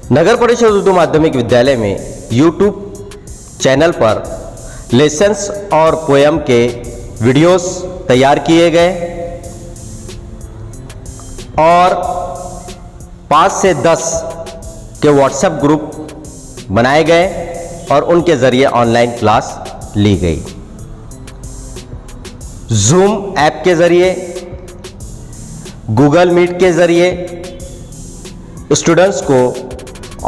नगर परिषद उर्दू माध्यमिक विद्यालय में यूट्यूब चैनल पर लेसन्स और पोएम के वीडियोस तैयार किए गए और 5 से 10 के व्हाट्सएप ग्रुप बनाए गए और उनके ज़रिए ऑनलाइन क्लास ली गई। जूम ऐप के ज़रिए, गूगल मीट के ज़रिए स्टूडेंट्स को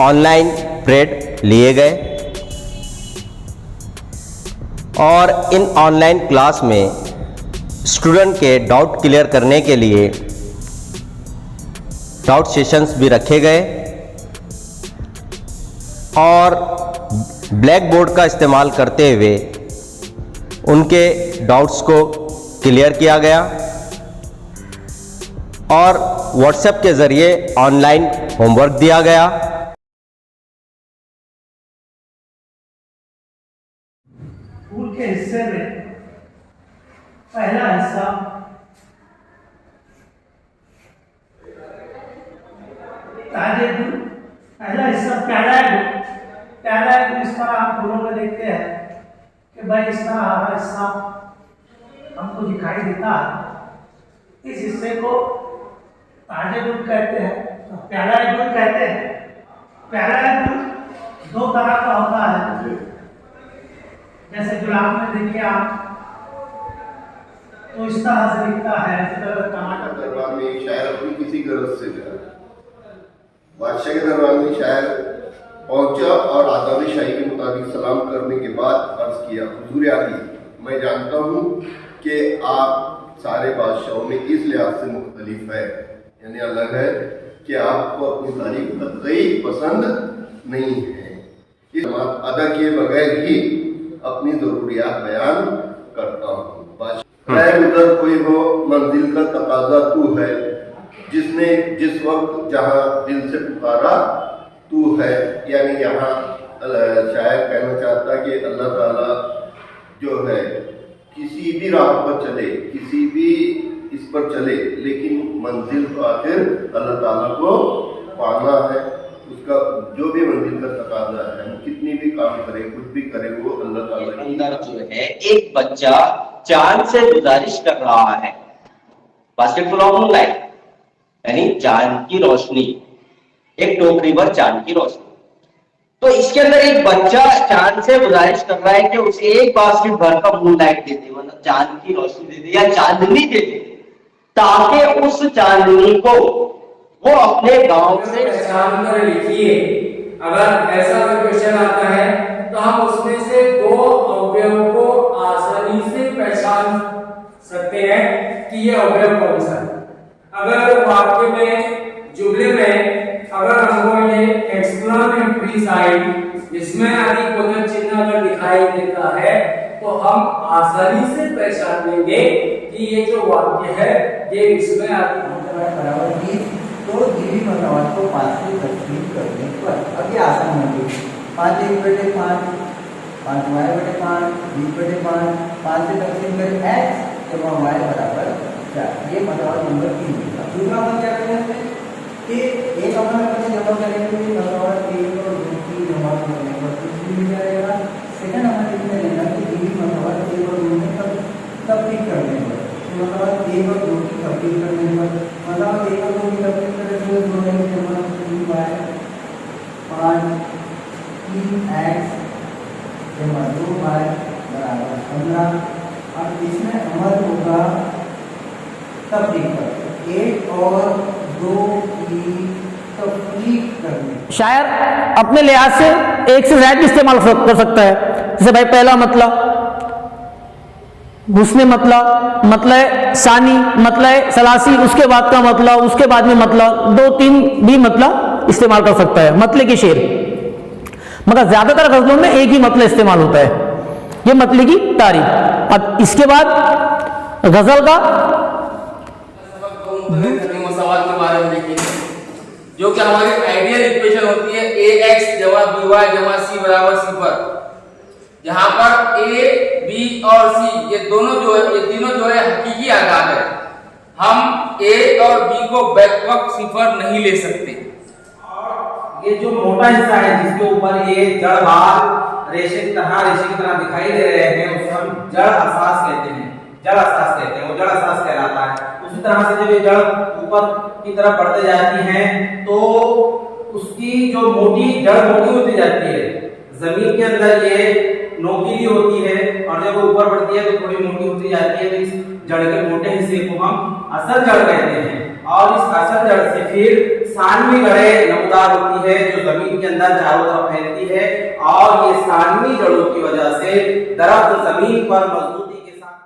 ऑनलाइन पीरियड लिए गए और इन ऑनलाइन क्लास में स्टूडेंट के डाउट क्लियर करने के लिए डाउट सेशंस भी रखे गए और ब्लैक बोर्ड का इस्तेमाल करते हुए उनके डाउट्स को क्लियर किया गया और व्हाट्सएप के ज़रिए ऑनलाइन होमवर्क दिया गया। स्कूल के हिस्से में पहला हिस्सा पहला हिस्सा पैराग्राफ। इस पर आप दोनों में देखते हैं कि भाई इस तरह हमारा हिस्सा हमको दिखाई देता है। इस हिस्से को ताजेगुल कहते हैं, पैराग्राफ कहते हैं। पैराग्राफ 2 तरह का होता है, जैसे ग्राफ में देखिए आप, तो इस तरह से लिखता है। टमाटर दरबार में एक शायर अपनी किसी गरज से गया, बादशाह के दरबार में शायर पहुंचा और आदाब शाही के मुताबिक सलाम करने के बाद अर्ज किया, हुजूर आली, मैं जानता हूँ कि आप सारे बादशाहों में इस लिहाज से मुख्तलिफ है, यानी अलग है कि आपको अपनी तारीफ कतई पसंद नहीं है। इस अदा किए बगैर ही अपनी जरूरियात बयान करता हूँ। उधर कोई हो मंजिल का तकाजा तू है, जिसने जिस वक्त जहाँ दिल से पुकारा तू है। यानी यहाँ शायद कहना चाहता कि अल्लाह ताला जो है किसी भी राह पर चले, किसी भी इस पर चले, लेकिन मंजिल तो आखिर अल्लाह ताला को पाना है। उसका जो भी मंजिल का तकाजा है, हम कितनी भी काम करें, कुछ भी करें, वो अल्लाह ताला अंदर जो है एक बच्चा चांद से गुजारिश कर रहा है, बास्केटबॉल ऑफ मूनलाइट, यानी चांद की रोशनी, एक टोकरी भर चांद की रोशनी। तो इसके अंदर एक बच्चा चांद से गुजारिश कर रहा है कि उसे एक बास्केट भर का मूनलाइट दे दे, मतलब चांद की रोशनी दे दे या चांदनी दे दे, ताकि उस चांदनी को वो अपने गांव से पहचान कर लिखिए। अगर ऐसा कोई क्वेश्चन आता है तो हम उसमें से 2 अवयव को आसानी से पहचान सकते हैं कि ये अवयव कौन सा है। अगर वाक्य में, जुमले में अगर हमको ये एक्सक्लेमेटरी साइन जिसमें अधिक चिन्ह अगर दिखाई देता है तो हम आसानी से पहचान लेंगे कि ये जो वाक्य है ये इसमें बराबर की तो जीवी मतवाद को 5 से तकसीम करने पर अब ये आसान होगी। 5 1 बटे 5, 5 y बटे 5, 20 बटे 5, 5 से तकसीम करें x जमा y बराबर 4। ये मतवाद नंबर 3 होगा। दूसरा हम क्या करेंगे कि एक अपना कैसे जमा करेंगे, मतवाद 1 और 2 की जमा करने पर कुछ भी मिल जाएगा। सेकंड हमें लिखने लेना कि जीवी मतवाद 1 और 2 में तब्दील करने पर, मतलब 1 और 2 की तब्दील करने पर, मतलब 1 और 2 की तब्दील करने से 2 में जमा 3y 5 3x जमा 2y बराबर 15। अब इसमें अमल होगा तब्दील कर 1 और 2 की तब्दील करने। शायर अपने लिहाज से एक से ज्यादा इस्तेमाल कर सकता है। जैसे भाई पहला मतलब घुसने, मतलब सानी, मतलब सलासी, उसके बाद का मतलब, उसके बाद में मतलब 2-3 भी मतलब इस्तेमाल कर सकता है। मतलब के शेर, मगर ज्यादातर गजलों में एक ही मतलब इस्तेमाल होता है, ये मतलब की तारीफ। अब इसके बाद गजल का सवाल के बारे में देखिए, जो कि हमारी आइडियल इक्वेशन होती है ax जमा by जमा c बराबर 0, जहां पर a b और c ये दोनों जो है, ये तीनों जो है हकीकी आकार है। हम a और b को बैक वक्त 0 नहीं ले सकते। ये जो मोटा हिस्सा है जिसके ऊपर ये जड़ बाल रेशे की तरह दिखाई दे रहे हैं उसको हम जड़ असास कहते हैं। जड़ असास कहते हैं, वो जड़ असास कहलाता है। उसी तरह से जब ये जड़ ऊपर की तरफ बढ़ते जाती हैं तो उसकी जो जड़ मोटी होती जाती है। जमीन के अंदर ये नोकीली होती है और जब वो ऊपर बढ़ती है तो थोड़ी मोटी होती जाती है। तो इस जड़ के मोटे हिस्से को हम असल जड़ कहते हैं और इस असल जड़ से फिर सानवी जड़ें नमदार होती है जो जमीन के अंदर चारों तरफ फैलती है और ये सानवी जड़ों की वजह से दरख्त जमीन पर मजबूती के साथ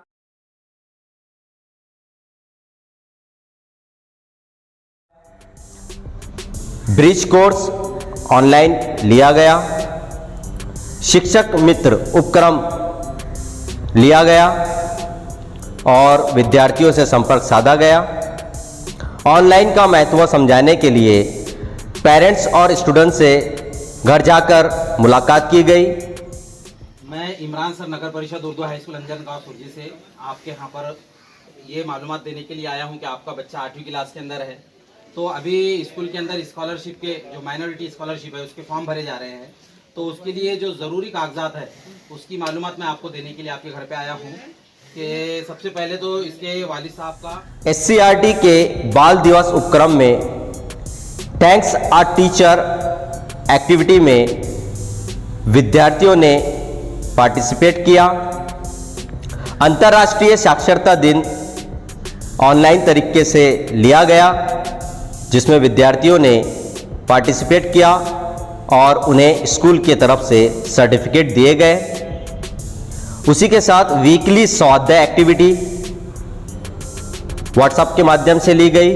ब्रिज कोर्स ऑनलाइन लिया गया, शिक्षक मित्र उपक्रम लिया गया और विद्यार्थियों से संपर्क साधा गया। ऑनलाइन का महत्व समझाने के लिए पेरेंट्स और स्टूडेंट से घर जाकर मुलाकात की गई। मैं इमरान सर नगर परिषद उर्दू हाई स्कूल अंजनगांव सुरजी से आपके यहाँ पर ये मालूमात देने के लिए आया हूँ कि आपका बच्चा 8वीं क्लास के अंदर है। तो अभी स्कूल के अंदर स्कॉलरशिप के जो माइनॉरिटी स्कॉलरशिप है उसके फॉर्म भरे जा रहे हैं, तो उसके लिए जो ज़रूरी कागजात है उसकी मालूमात मैं आपको देने के लिए आपके घर पे आया हूँ। कि सबसे पहले तो इसके वालिद साहब का SCRT के बाल दिवस उपक्रम में थैंक्स आ टीचर एक्टिविटी में विद्यार्थियों ने पार्टिसिपेट किया। अंतर्राष्ट्रीय साक्षरता दिन ऑनलाइन तरीके से लिया गया जिसमें विद्यार्थियों ने पार्टिसिपेट किया और उन्हें स्कूल की तरफ से सर्टिफिकेट दिए गए। उसी के साथ वीकली स्वाध्याय एक्टिविटी व्हाट्सएप के माध्यम से ली गई,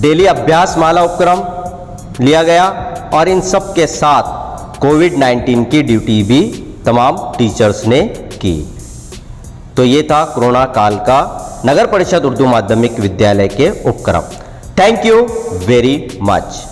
डेली अभ्यास माला उपक्रम लिया गया और इन सब के साथ कोविड-19 की ड्यूटी भी तमाम टीचर्स ने की। तो ये था कोरोना काल का नगर परिषद उर्दू माध्यमिक विद्यालय के उपक्रम। Thank you very much.